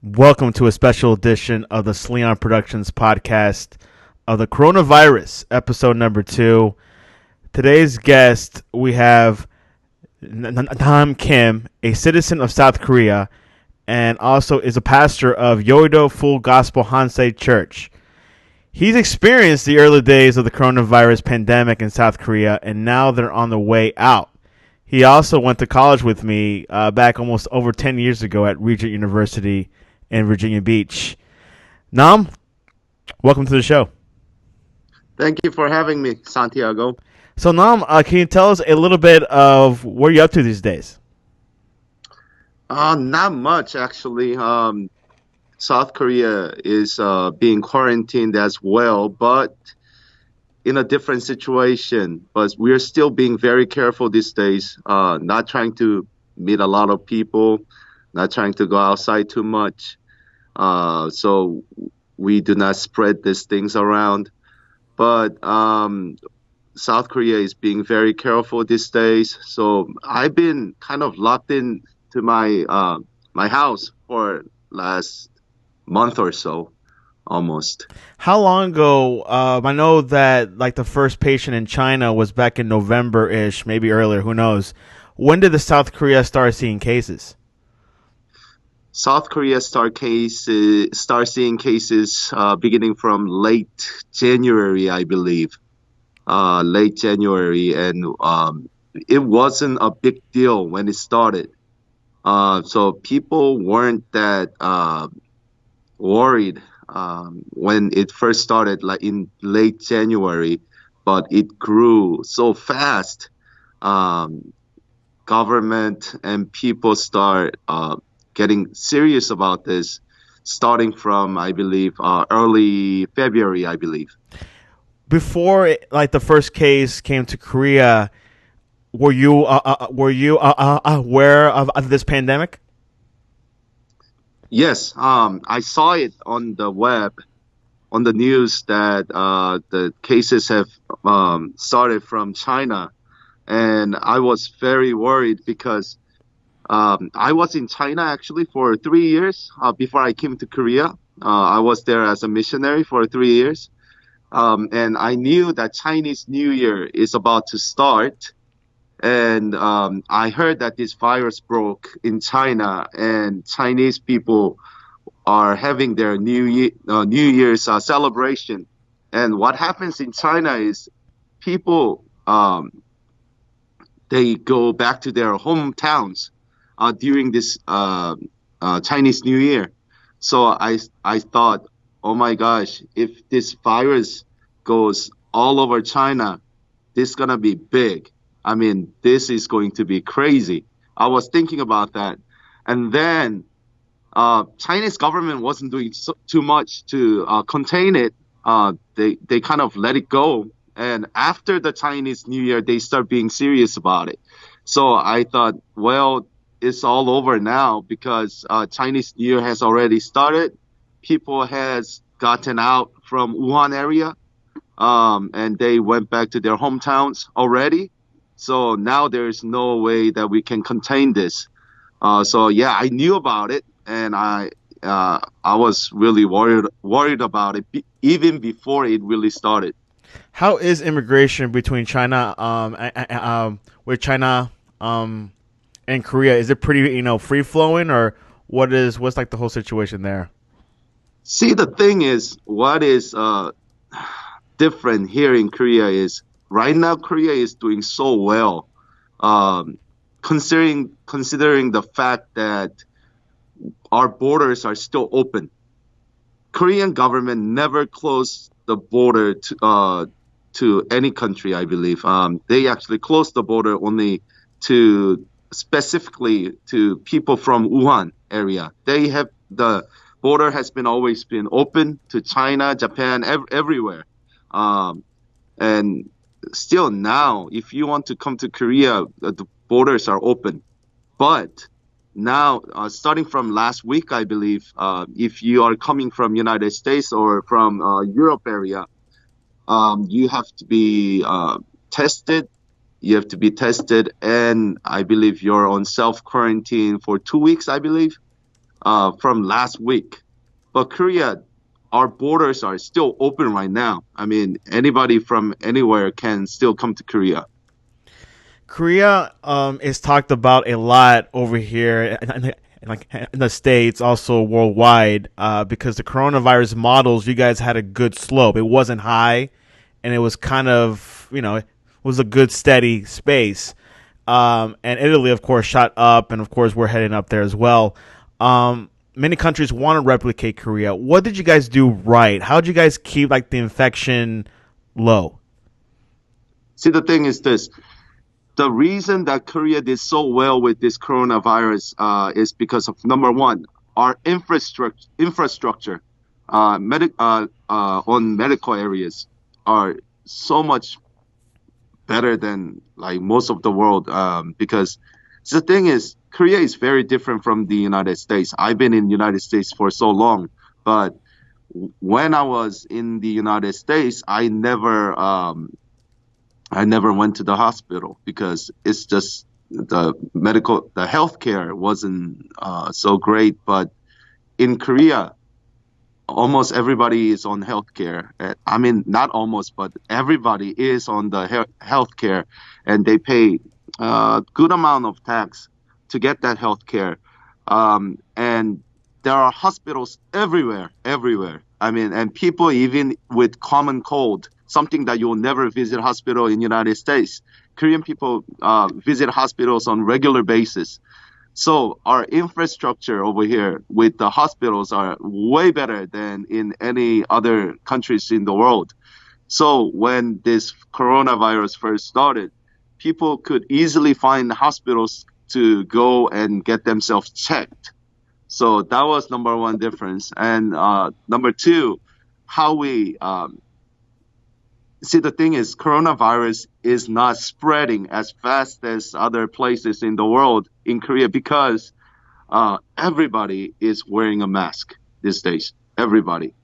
Welcome to a special edition of the Sleon Productions podcast of the coronavirus, episode number 2. Today's guest, we have Nam Kim, a citizen of South Korea, and also is a pastor of Yoido Full Gospel Hansei Church. He's experienced the early days of the coronavirus pandemic in South Korea, and now they're on the way out. He also went to college with me back almost over 10 years ago at Regent University in Virginia Beach. Nam, welcome to the show. Thank you for having me, Santiago. So, Nam, can you tell us a little bit of what you're up to these days? Not much, actually. South Korea is being quarantined as well, but in a different situation. But we're still being very careful these days, not trying to meet a lot of people, not trying to go outside too much. So we do not spread these things around. But South Korea is being very careful these days. So I've been kind of locked in to my house for last month or so, almost. How long ago? I know that like the first patient in China was back in November-ish, maybe earlier. Who knows? When did the South Korea start seeing cases? South Korea start seeing cases beginning from late January, I believe. Late January, and it wasn't a big deal when it started. So people weren't that worried when it first started, like in late January, but it grew so fast. Um, Government and people start getting serious about this starting from, I believe, early February, I believe. Before like the first case came to Korea, were you aware of this pandemic? Yes, I saw it on the web, on the news that the cases have started from China, and I was very worried because I was in China actually for 3 years before I came to Korea. I was there as a missionary for 3 years, and I knew that Chinese New Year is about to start. And I heard that this virus broke in China, and Chinese people are having their New Year's celebration. And what happens in China is people they go back to their hometowns during this Chinese New Year. So I thought, oh my gosh, if this virus goes all over China, this is gonna be big. I mean, this is going to be crazy. I was thinking about that, and then Chinese government wasn't doing too much to contain it. They kind of let it go, and after the Chinese New Year, they start being serious about it. So I thought, well, it's all over now because Chinese New Year has already started. People has gotten out from Wuhan area, and they went back to their hometowns already. So now there's no way that we can contain this. So yeah, I knew about it, and I was really worried about it even before it really started. How is immigration between China, with China, and Korea? Is it pretty, free flowing, or what's like the whole situation there? See, the thing is, what is different here in Korea is right now Korea is doing so well, um, considering the fact that our borders are still open. Korean government never closed the border to any country, I believe. They actually closed the border only to specifically to people from Wuhan area. They have the border has been always been open to China, Japan, everywhere. Um, and still now, if you want to come to Korea, the borders are open. But now, starting from last week, I believe, if you are coming from United States or from Europe area, you have to be tested. You have to be tested, and I believe you're on self quarantine for 2 weeks, I believe. from last week. But Korea, our borders are still open right now. I mean, anybody from anywhere can still come to Korea. Korea is talked about a lot over here, like in the states, also worldwide, because the coronavirus models, you guys had a good slope. It wasn't high, and it was kind of it was a good steady space. And Italy, of course, shot up, and of course, we're heading up there as well. Many countries want to replicate Korea. What did you guys do right? How did you guys keep like the infection low? See, the thing is this. The reason that Korea did so well with this coronavirus is because of number one, our infrastructure on medical areas are so much better than like most of the world because the thing is Korea is very different from the United States. I've been in the United States for so long, but when I was in the United States, I never went to the hospital because it's just the healthcare wasn't so great. But in Korea, almost everybody is on healthcare. I mean, not almost, but everybody is on the healthcare, and they pay a good amount of tax to get that healthcare. And there are hospitals everywhere, everywhere. I mean, and people even with common cold, something that you'll never visit hospital in United States. Korean people visit hospitals on regular basis. So our infrastructure over here with the hospitals are way better than in any other countries in the world. So when this coronavirus first started, people could easily find hospitals to go and get themselves checked. So that was number one difference. And number two, how we see the thing is coronavirus is not spreading as fast as other places in the world in Korea because everybody is wearing a mask these days. Everybody.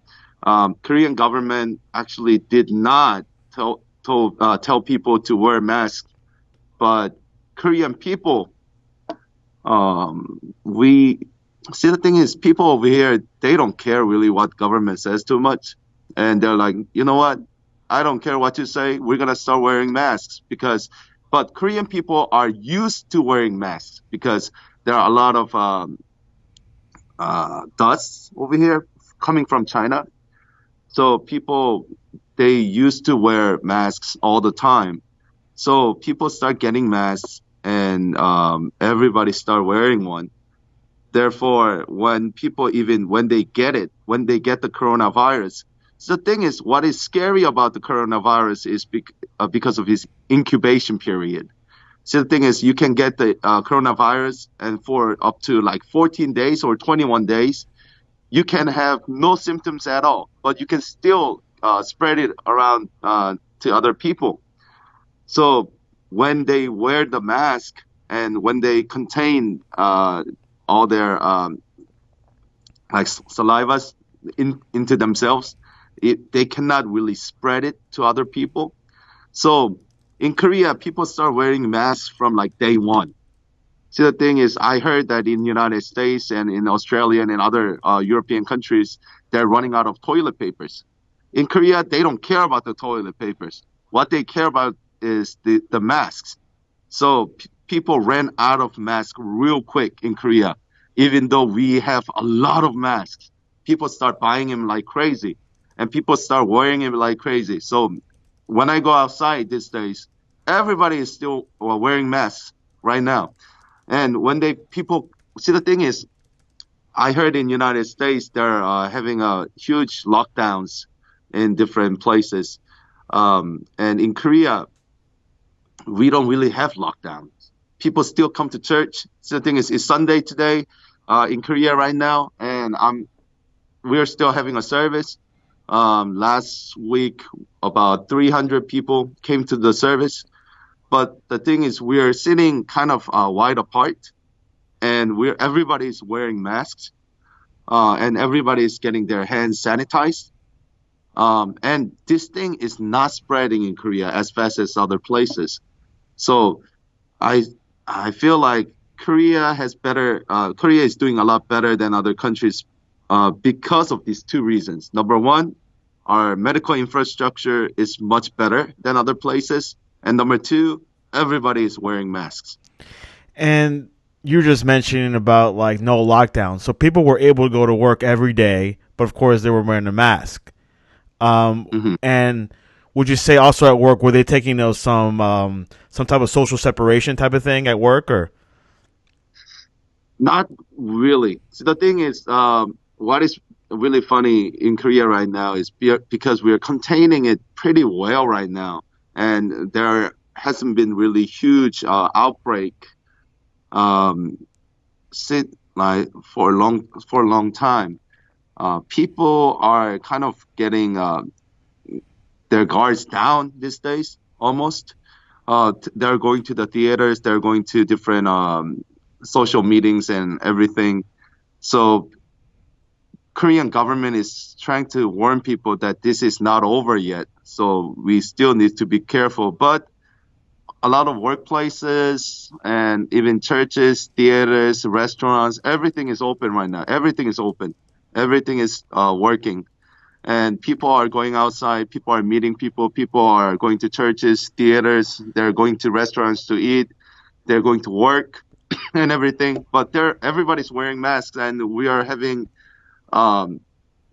Korean government actually did not tell people to wear masks, but Korean people, we see the thing is people over here they don't care really what government says too much, and they're like, you know what? I don't care what you say. We're gonna start wearing masks because, but Korean people are used to wearing masks because there are a lot of dust over here coming from China. So people they used to wear masks all the time. So people start getting masks, and everybody start wearing one. Therefore, when people even when they get it, when they get the coronavirus, so the thing is, what is scary about the coronavirus is because of its incubation period. So the thing is, you can get the coronavirus, and for up to like 14 days or 21 days, you can have no symptoms at all, but you can still spread it around to other people. So when they wear the mask and when they contain all their like salivas into themselves, they cannot really spread it to other people. So in Korea, people start wearing masks from like day one. See, the thing is, I heard that in United States and in Australia and in other European countries, they're running out of toilet papers. In Korea, they don't care about the toilet papers. What they care about is the masks. So people ran out of masks real quick in Korea, even though we have a lot of masks. People start buying them like crazy, and people start wearing them like crazy. So when I go outside these days, everybody is still wearing masks right now. And when they people see the thing is, I heard in United States they're having huge lockdowns in different places, and in Korea we don't really have lockdowns. People still come to church. So the thing is, it's Sunday today in Korea right now, and we're still having a service. Last week, about 300 people came to the service. But the thing is, we're sitting kind of wide apart, and everybody's wearing masks, and everybody's getting their hands sanitized. And this thing is not spreading in Korea as fast as other places. So I I feel like Korea has better. Korea is doing a lot better than other countries because of these two reasons. Number one, our medical infrastructure is much better than other places, and number two, everybody is wearing masks. And you're just mentioning about like no lockdown, so people were able to go to work every day, but of course they were wearing a mask. Mhm. And would you say also at work were they taking those some type of social separation type of thing at work or? Not really. So the thing is, what is really funny in Korea right now is because we are containing it pretty well right now, and there hasn't been really huge outbreak um, since like for a long time. People are kind of getting their guards down these days, almost. They're going to the theaters, they're going to different social meetings and everything. So Korean government is trying to warn people that this is not over yet. So we still need to be careful. But a lot of workplaces and even churches, theaters, restaurants, everything is open right now. Everything is open. Everything is working. And people are going outside. People are meeting people. People are going to churches, theaters. They're going to restaurants to eat. They're going to work and everything. But everybody's wearing masks, and we are having um,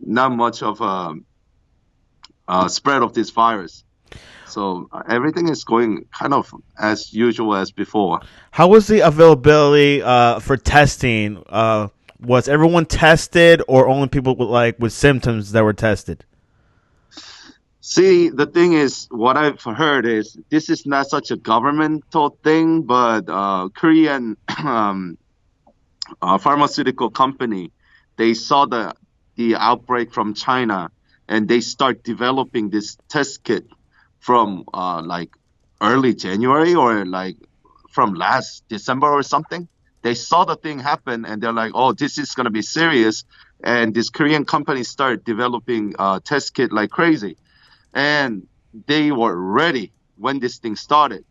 not much of a spread of this virus. So everything is going kind of as usual as before. How was the availability for testing? Was everyone tested, or only people with with symptoms that were tested? See, the thing is, what I've heard is this is not such a governmental thing, but Korean pharmaceutical company, they saw the outbreak from China, and they start developing this test kit from like early January or like from last December or something. They saw the thing happen, and they're like, "Oh, this is gonna be serious." And this Korean company started developing test kit like crazy, and they were ready when this thing started.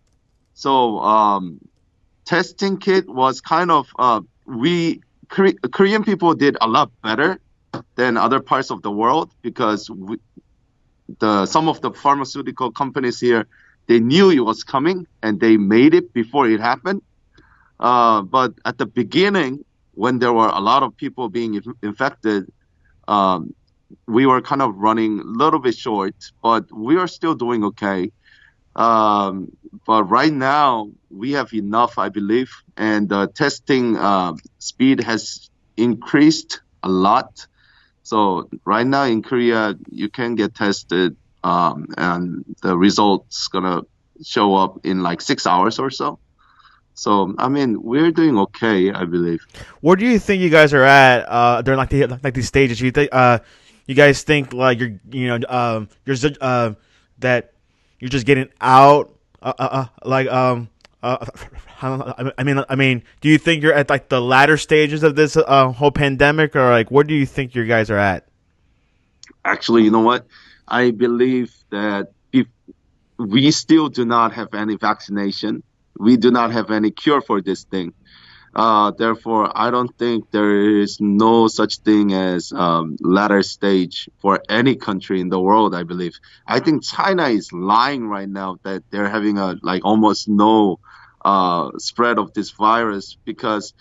So testing kit was kind of Korean people did a lot better than other parts of the world because the some of the pharmaceutical companies here, they knew it was coming and they made it before it happened. But at the beginning, when there were a lot of people being infected, um, we were kind of running a little bit short, but we are still doing okay. Um, but right now, we have enough, I believe, and the testing speed has increased a lot. So right now in Korea, you can get tested, and the results gonna show up in like 6 hours or so. So I mean, we're doing okay, I believe. Where do you think you guys are at during like these stages? You think you guys think like that you're just getting out like I mean, do you think you're at like the latter stages of this whole pandemic, or like where do you think you guys are at? Actually, you know what? I believe that if we still do not have any vaccination, we do not have any cure for this thing. Therefore, I don't think there is no such thing as latter stage for any country in the world, I believe. I think China is lying right now that they're having a like almost no spread of this virus because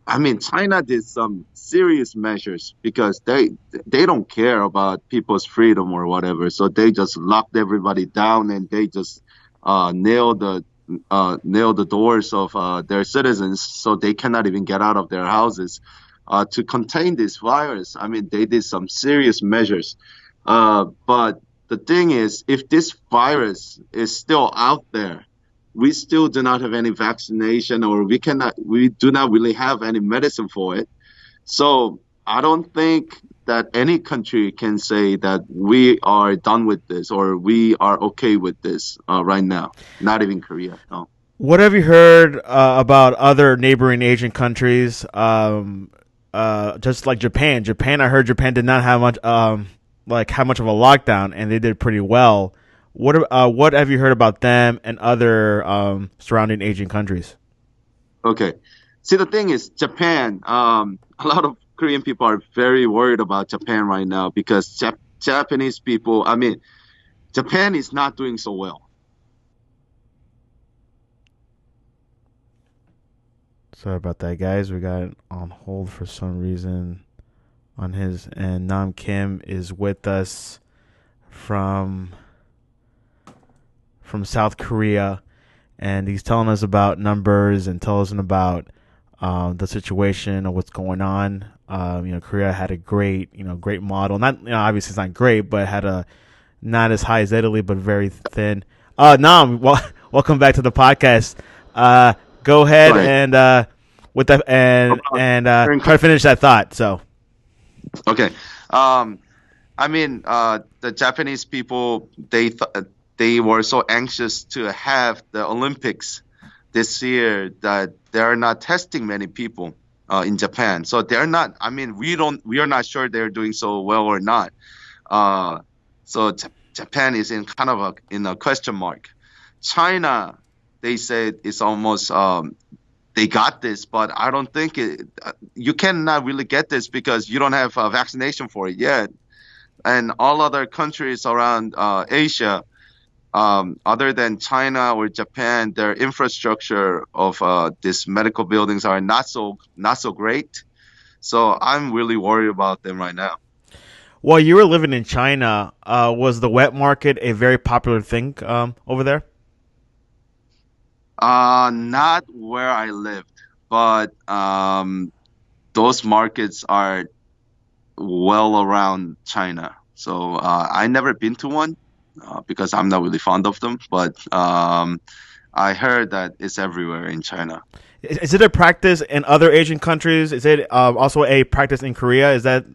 I mean China did some serious measures because they don't care about people's freedom or whatever. So they just locked everybody down and they just nailed the doors of their citizens so they cannot even get out of their houses to contain this virus. I mean, they did some serious measures. But the thing is, if this virus is still out there, we still do not have any vaccination or we do not really have any medicine for it. So I don't think that any country can say that we are done with this or we are okay with this right now. Not even Korea. No. What have you heard about other neighboring Asian countries? Just like Japan. Japan, I heard Japan did not have much, like how much of a lockdown, and they did pretty well. What have you heard about them and other surrounding Asian countries? Okay. See, the thing is, Japan. A lot of Korean people are very worried about Japan right now because Japanese people. I mean, Japan is not doing so well. Sorry about that, guys. We got it on hold for some reason on his end. Nam Kim is with us from South Korea, and he's telling us about numbers and telling us about the situation of what's going on. Korea had a great model. Not, obviously it's not great, but had a not as high as Italy, but very thin. Nam, welcome back to the podcast. Go ahead Right. and with that and try to finish that thought. So Okay. Um, I mean, the Japanese people they were so anxious to have the Olympics this year that they are not testing many people in Japan. So they're not. I mean, we are not sure they're doing so well or not. Uh, so Japan is in kind of in a question mark. China, they said it's almost they got this, but I don't think you cannot really get this because you don't have a vaccination for it yet. And all other countries around Asia, other than China or Japan, their infrastructure of these medical buildings are not so great. So I'm really worried about them right now. while you were living in China, was the wet market a very popular thing over there? Not where I lived, but those markets are well around China. So I never been to one because I'm not really fond of them. But I heard that it's everywhere in China. Is it a practice in other Asian countries? Is it also a practice in Korea? Is that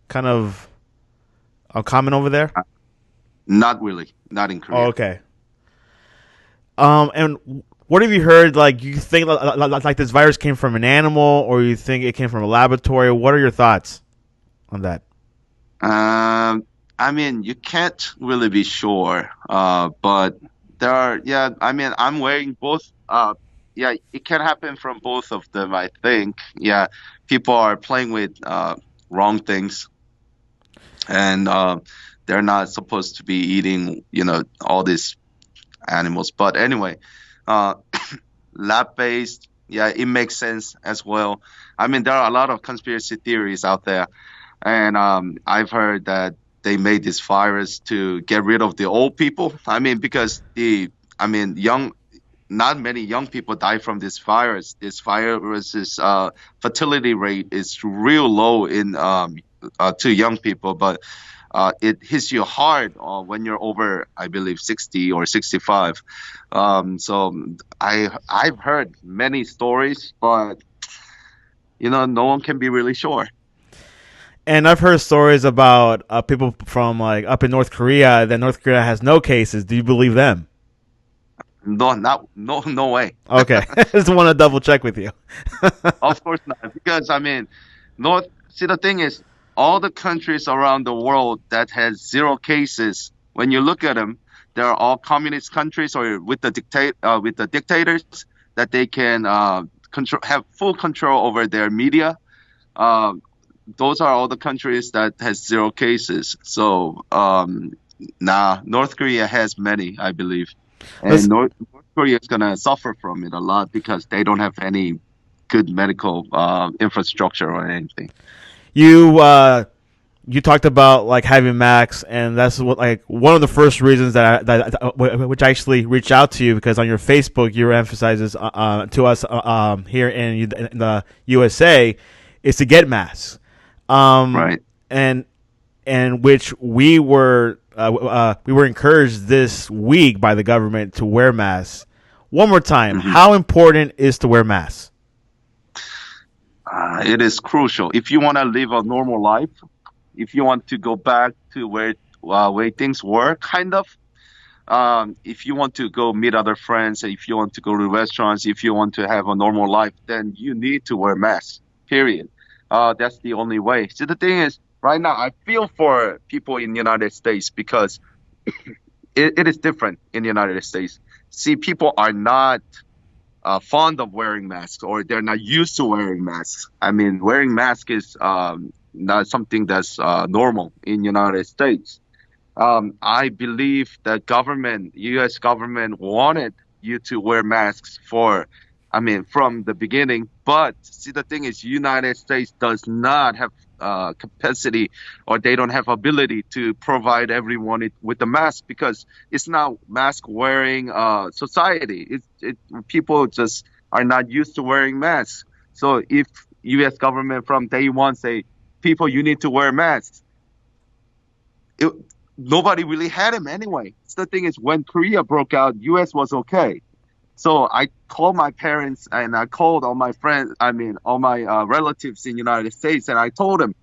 kind of common over there? Not really, not in Oh, Korea. okay. And what have you heard? Like, you think like this virus came from an animal, or you think it came from a laboratory? What are your thoughts on that? I mean, you can't really be sure, but there are, yeah, I mean, I'm wearing both. Yeah, it can happen from both of them, I think. Yeah, people are playing with wrong things, and they're not supposed to be eating, all these animals. But anyway, uh, lab-based, yeah, it makes sense as well. I mean, there are a lot of conspiracy theories out there. And I've heard that they made this virus to get rid of the old people. I mean, because not many young people die from this virus. This virus's fertility rate is real low in to young people, but it hits you hard when you're over, I believe, 60 or 65. So I've heard many stories, but no one can be really sure. And I've heard stories about people from like up in North Korea that North Korea has no cases. Do you believe them? No, not no, no way. Okay, just want to double check with you. Of course not, because I mean, North. See, the thing is, all the countries around the world that has zero cases, when you look at them, they're all communist countries or with the dictators that they can have full control over their media. Uh, those are all the countries that has zero cases. So, North Korea has many, I believe, and Let's North Korea is gonna suffer from it a lot because they don't have any good medical infrastructure or anything. you you talked about like having Max, and that's what like one of the first reasons which I actually reached out to you because on your Facebook you emphasizes to us here in the USA is to get masks, um, Right. and which we were encouraged this week by the government to wear masks. One more time, Hmm. how important is to wear masks? It is crucial if you want to live a normal life. If you want to go back to where way things were, kind of. If you want to go meet other friends, if you want to go to restaurants, if you want to have a normal life, then you need to wear masks. Period. That's the only way. So the thing is, right now, I feel for people in the United States because it is different in the United States. See, people are not. fond of wearing masks, or they're not used to wearing masks. I mean, wearing mask is not something that's normal in United States. I believe the government, U.S. government, wanted you to wear masks from the beginning. But see, the thing is, United States does not have capacity, or they don't have ability to provide everyone with the mask, because it's not mask wearing society. People just are not used to wearing masks. So if U.S. government from day one say, people, you need to wear masks, it, nobody really had him anyway. So the thing is, when Korea broke out, U.S. was okay. So I called my parents, and I called all my friends, all my relatives in United States, and I told them,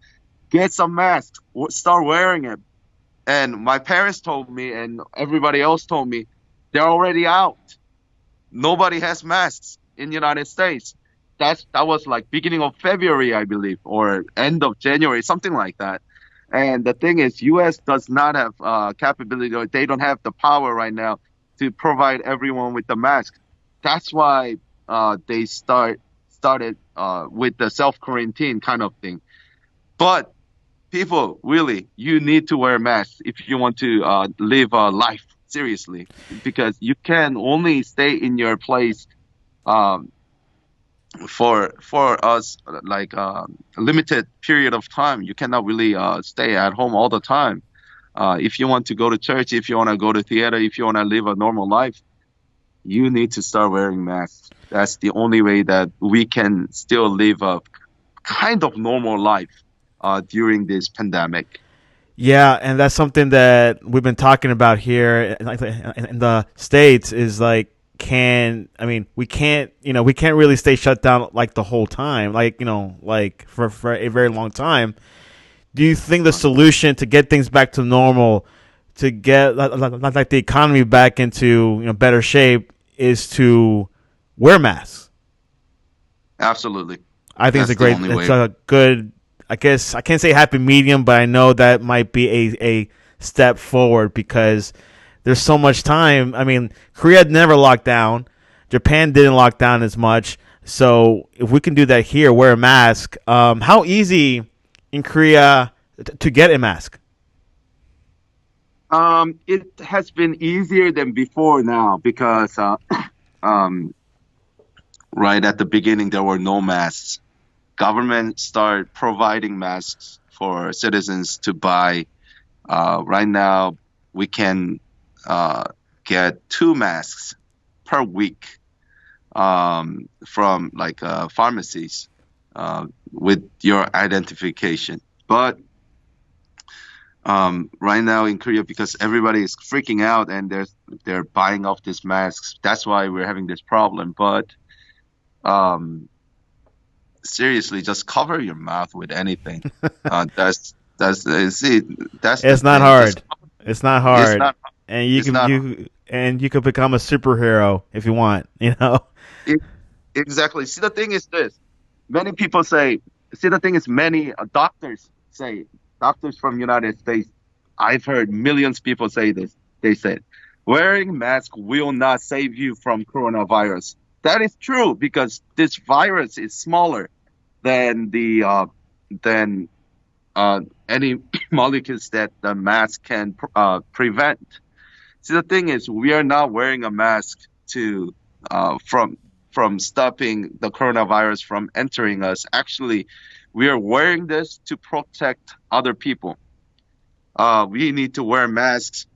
get some masks, start wearing it. And my parents told me, and everybody else told me, they're already out. Nobody has masks in United States. That was like beginning of February, I believe, or end of January, something like that. And the thing is, U.S. does not have capability, or they don't have the power right now to provide everyone with the mask. That's why they started with the self quarantine kind of thing. But people, really, you need to wear masks if you want to live a life seriously, because you can only stay in your place um, for us, like a limited period of time. You cannot really stay at home all the time. If you want to go to church, if you want to go to theater, if you want to live a normal life, you need to start wearing masks. That's the only way that we can still live a kind of normal life during this pandemic. Yeah, and that's something that we've been talking about here, like in the states. Is like, we can't, we can't really stay shut down like the whole time, like, like for a very long time. Do you think the solution to get things back to normal, to get like the economy back into better shape, is to wear masks? Absolutely. I think That's the only it's way. a good. I guess I can't say happy medium, but I know that might be a step forward, because there's so much time. I mean, Korea never locked down. Japan didn't lock down as much. So if we can do that here, wear a mask. How easy in Korea to get a mask? It has been easier than before now, because um, right at the beginning there were no masks. Government started providing masks for citizens to buy. Right now, we can uh, get two masks per week from like pharmacies with your identification. But right now in Korea, because everybody is freaking out and they're buying off these masks, that's why we're having this problem. But um, seriously, just cover your mouth with anything. See, that's the It's not thing. Just hard. It's not it's hard, not and you it's can not you could become a superhero if you want. You know. it, exactly. See, the thing is this. Many people say. See, the thing is, many doctors say, doctors from United States. I've heard millions of people say this. They said, wearing mask will not save you from coronavirus. That is true, because this virus is smaller than the than uh, any molecules that the mask can prevent. See, the thing is, we are not wearing a mask to from stopping the coronavirus from entering us. Actually, we are wearing this to protect other people. We need to wear masks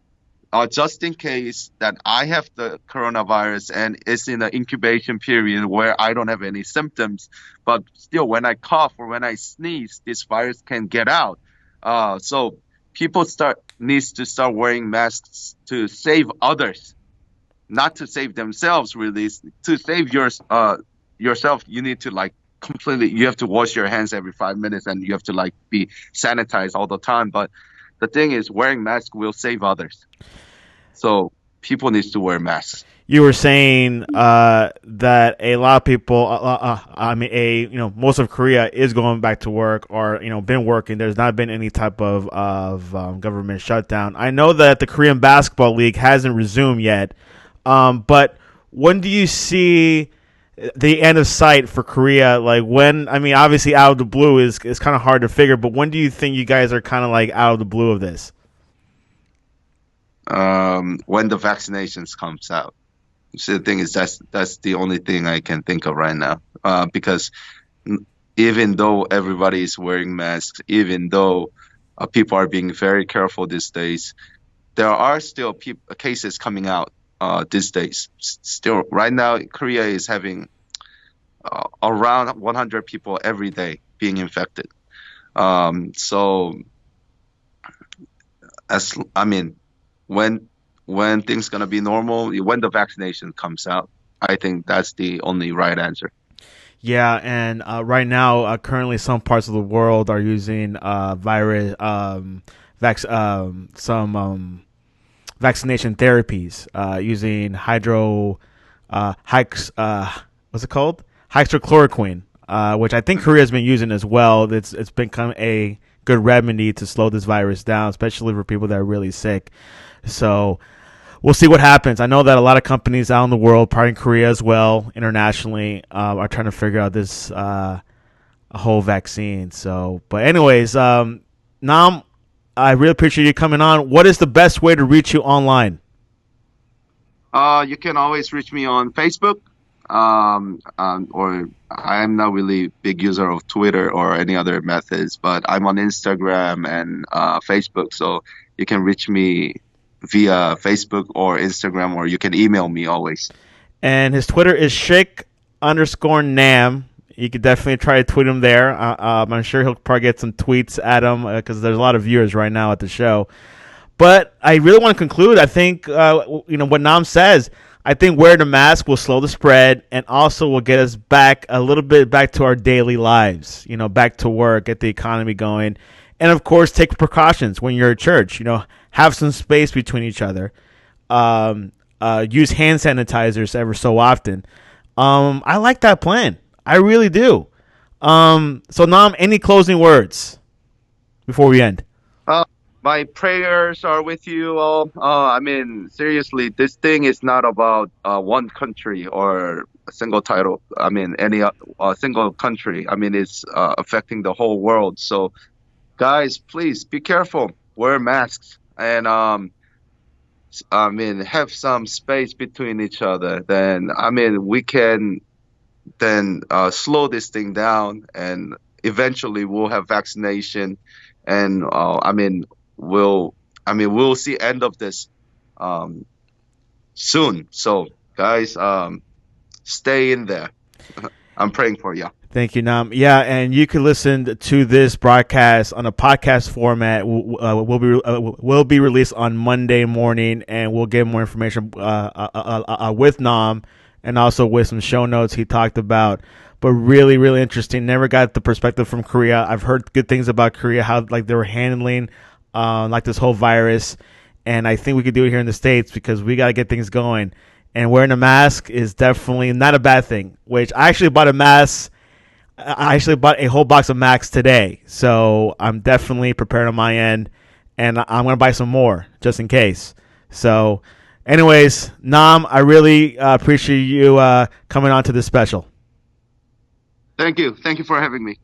just in case that I have the coronavirus and it's in the incubation period where I don't have any symptoms, but still when I cough or when I sneeze, this virus can get out. So people start needs to start wearing masks to save others, not to save themselves. Really, to save yourself, you need to like completely. You have to wash your hands every 5 minutes, and you have to like be sanitized all the time. But the thing is, wearing masks will save others. So people need to wear masks. You were saying that a lot of people, most of Korea is going back to work, or been working. There's not been any type of government shutdown. I know that the Korean basketball league hasn't resumed yet, but when do you see the end of sight for Korea? Like when? I mean, obviously, out of the blue is kind of hard to figure. But when do you think you guys are kind of like out of the blue of this? When the vaccinations comes out. So the thing is, that's the only thing I can think of right now. Because even though everybody is wearing masks, even though people are being very careful these days, there are still cases coming out these days. Still, right now, Korea is having around 100 people every day being infected. So, I mean, when things gonna be normal, when the vaccination comes out, I think that's the only right answer. Yeah, and right now, currently, some parts of the world are using virus, some vaccination therapies, using what's it called? Hydrochloroquine, which I think Korea has been using as well. It's become a good remedy to slow this virus down, especially for people that are really sick. So we'll see what happens. I know that a lot of companies out in the world, probably in Korea as well, internationally, are trying to figure out this whole vaccine. So, but anyways, Nam, I really appreciate you coming on. What is the best way to reach you online? You can always reach me on Facebook. Or I'm not really big user of Twitter or any other methods, but I'm on Instagram and Facebook. So you can reach me via Facebook or Instagram, or you can email me always. And his Twitter is shik_nam. You could definitely try to tweet him there. I'm sure he'll probably get some tweets at him because there's a lot of viewers right now at the show. But I really want to conclude. I think what Nam says. I think wearing a mask will slow the spread and also will get us back a little bit back to our daily lives. Back to work, get the economy going, and of course take precautions when you're at church. Have some space between each other. Use hand sanitizers ever so often. I like that plan. I really do. So Nam, any closing words before we end? Uh, my prayers are with you all. I mean, seriously, this thing is not about one country or a single title. I mean, any single country. I mean, it's affecting the whole world. So, guys, please be careful. Wear masks and I mean, have some space between each other. Then, I mean, we can then slow this thing down, and eventually we'll have vaccination, and we'll we'll see end of this um, soon. So guys, stay in there. I'm praying for you. Thank you, Nam. Yeah, and you can listen to this broadcast on a podcast format. Will be released on Monday morning, and we'll get more information with Nam and also with some show notes he talked about. But really, really interesting. Never got the perspective from Korea. I've heard good things about Korea, how like they were handling like this whole virus, and I think we could do it here in the States because we got to get things going. And wearing a mask is definitely not a bad thing. Which I actually bought a mask. I actually bought a whole box of masks today, so I'm definitely prepared on my end, and I'm gonna buy some more just in case. So, anyways, Nam, I really appreciate you coming on to this special. Thank you. Thank you for having me.